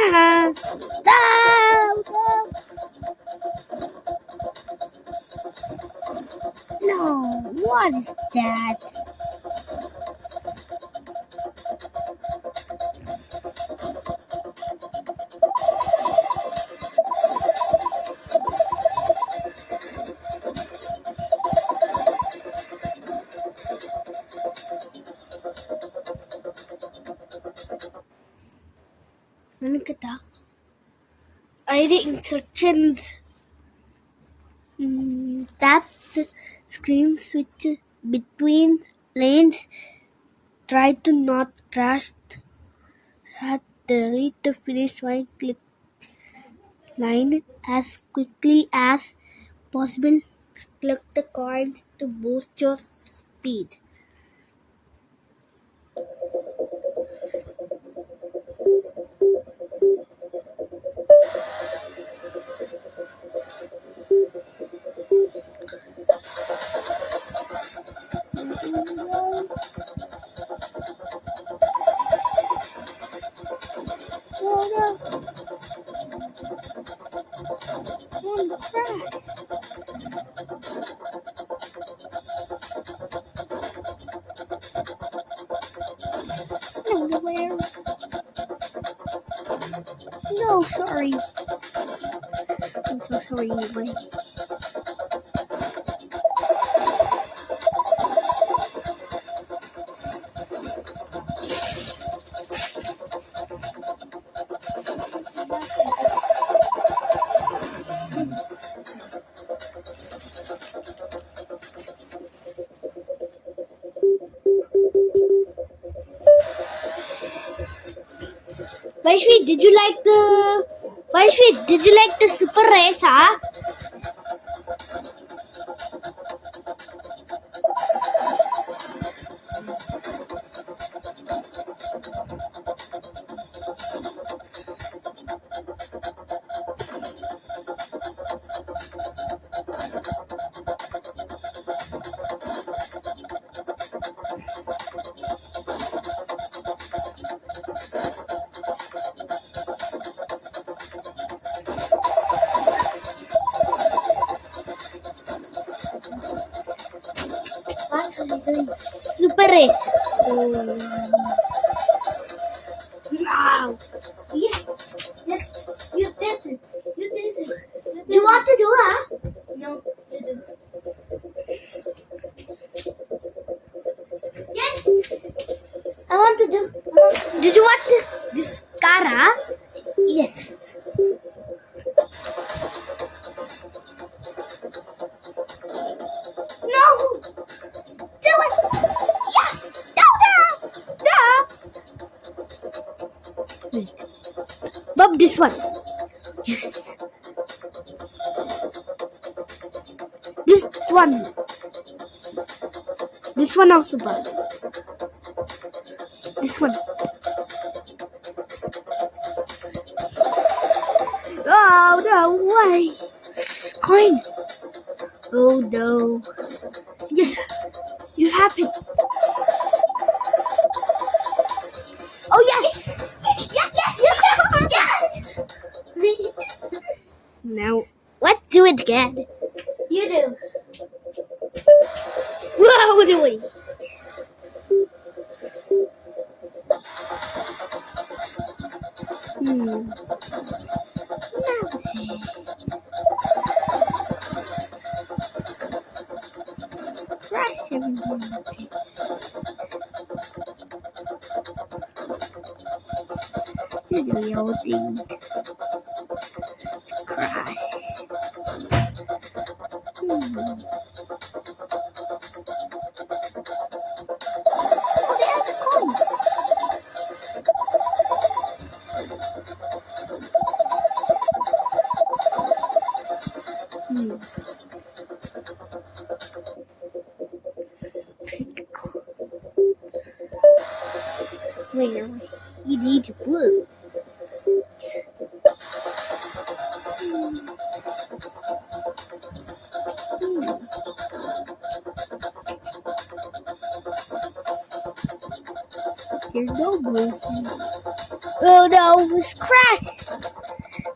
Ah, no, what is that? Look at that. I the instructions. Tap the screen switch between lanes. Try to not crash at the reach the finish line. Click line as quickly as possible. Collect the coins to boost your speed. Underwear. No, sorry. I'm so sorry, buddy. Vaishvi, did you like the super race, huh? What are you doing? Super race. Wow. Yes. Yes. You did it. You did it. You want to do it? Huh? No, you do. Yes. I want to do. Did you want this car? Huh? Yes. No. Do it. Yes. No. Wait. Bob, this one. Yes. This one. This one also, Bob. This one. Oh no, why? Coin. Oh no. Yes, you have it. Oh yes. Yes. Now, let's do it again. You do. Whoa, doing. Now see. Crash everyone. Loading. Crash. Where he needs blue. There's no blue. Oh no, it's crash!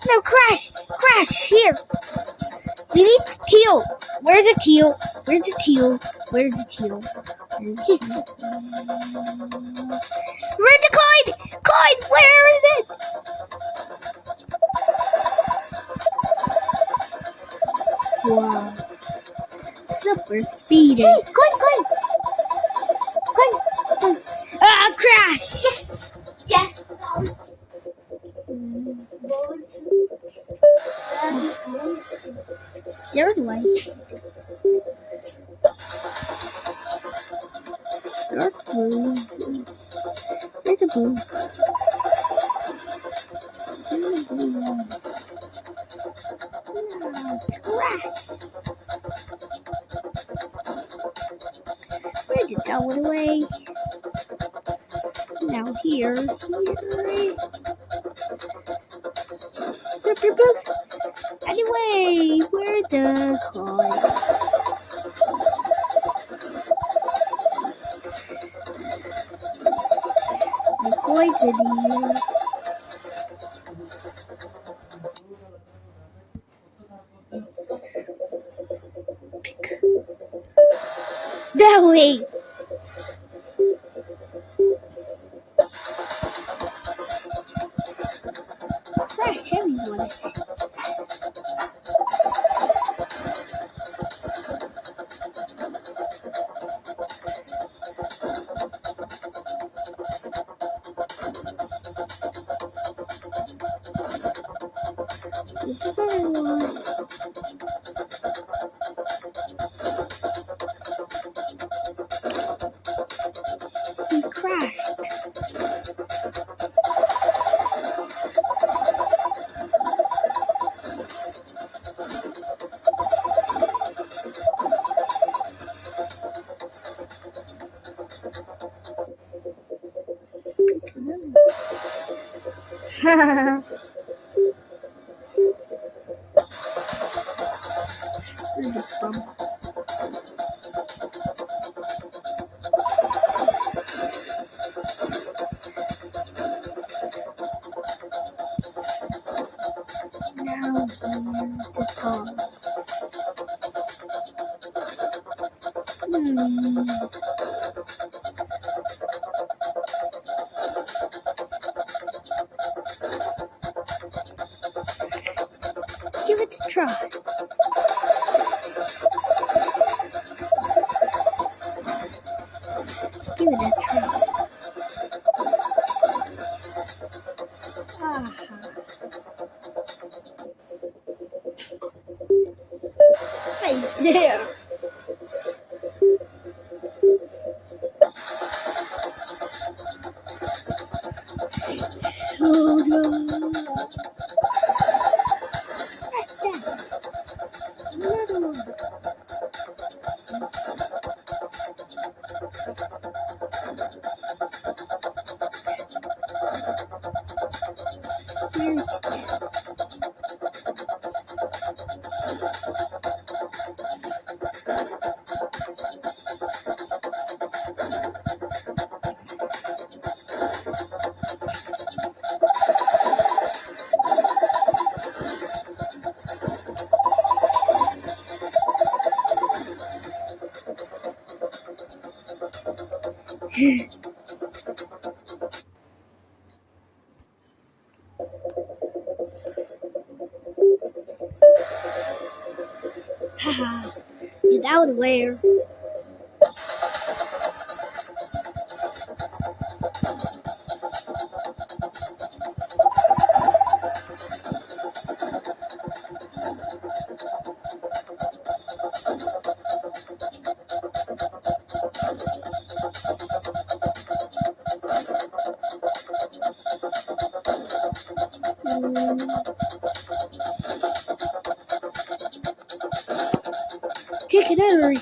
No, crash! Crash! Here! We need the teal! Where's the teal? Where's the teal? Where's the teal? Where's the coin? Coin! Where is it? Wow. Super speed. Hey, coin! Coin! Ah, crash! Yes! Yes! There's one. Dark blue. There's a blue. Where's it going away? Now here. The purples. Anyway, where's the coin? The coin's in here. Pick. That way. Crash everyone. He crashed. Now the top. Give it a try. Give it a try. Right there. Oh no. That's that. Another one. Haha. Get out of there. Take it over.